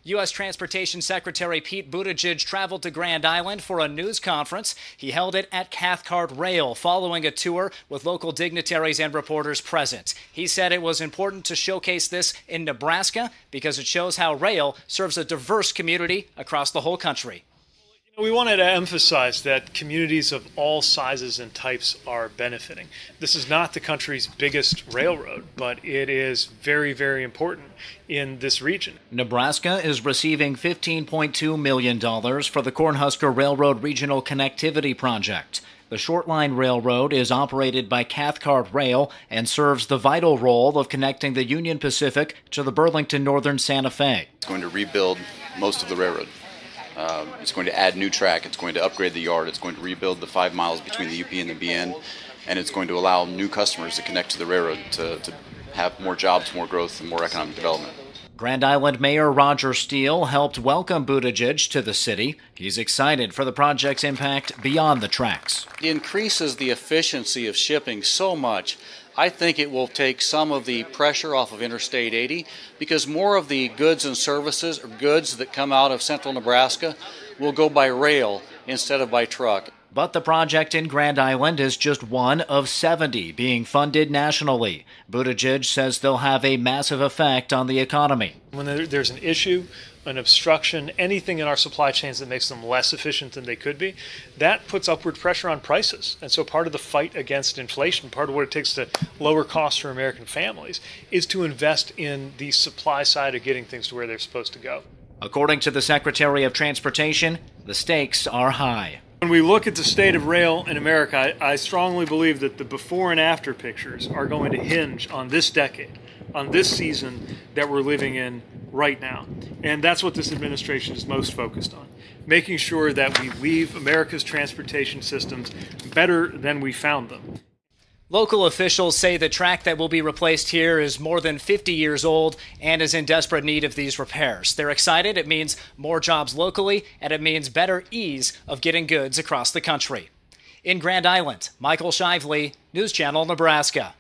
U.S. Transportation Secretary Pete Buttigieg traveled to Grand Island for a news conference. He held it at Cathcart Rail following a tour with local dignitaries and reporters present. He said it was important to showcase this in Nebraska because it shows how rail serves a diverse community across the whole country. We wanted to emphasize that communities of all sizes and types are benefiting. This is not the country's biggest railroad, but it is very, very important in this region. Nebraska is receiving $15.2 million for the Cornhusker Railroad Regional Connectivity Project. The Shortline Railroad is operated by Cathcart Rail and serves the vital role of connecting the Union Pacific to the Burlington Northern Santa Fe. It's going to rebuild most of the railroad. It's going to add new track, it's going to upgrade the yard, it's going to rebuild the 5 miles between the UP and the BN, and it's going to allow new customers to connect to the railroad to have more jobs, more growth, and more economic development. Grand Island Mayor Roger Steele helped welcome Buttigieg to the city. He's excited for the project's impact beyond the tracks. It increases the efficiency of shipping so much. I think it will take some of the pressure off of Interstate 80 because more of the goods and services or goods that come out of central Nebraska will go by rail instead of by truck. But the project in Grand Island is just one of 70 being funded nationally. Buttigieg says they'll have a massive effect on the economy. When there's an issue, an obstruction, anything in our supply chains that makes them less efficient than they could be, that puts upward pressure on prices. And so part of the fight against inflation, part of what it takes to lower costs for American families, is to invest in the supply side of getting things to where they're supposed to go. According to the Secretary of Transportation, the stakes are high. When we look at the state of rail in America, I strongly believe that the before and after pictures are going to hinge on this decade, on this season that we're living in right now. And that's what this administration is most focused on, making sure that we leave America's transportation systems better than we found them. Local officials say the track that will be replaced here is more than 50 years old and is in desperate need of these repairs. They're excited. It means more jobs locally, and it means better ease of getting goods across the country. In Grand Island, Michael Shively, News Channel, Nebraska.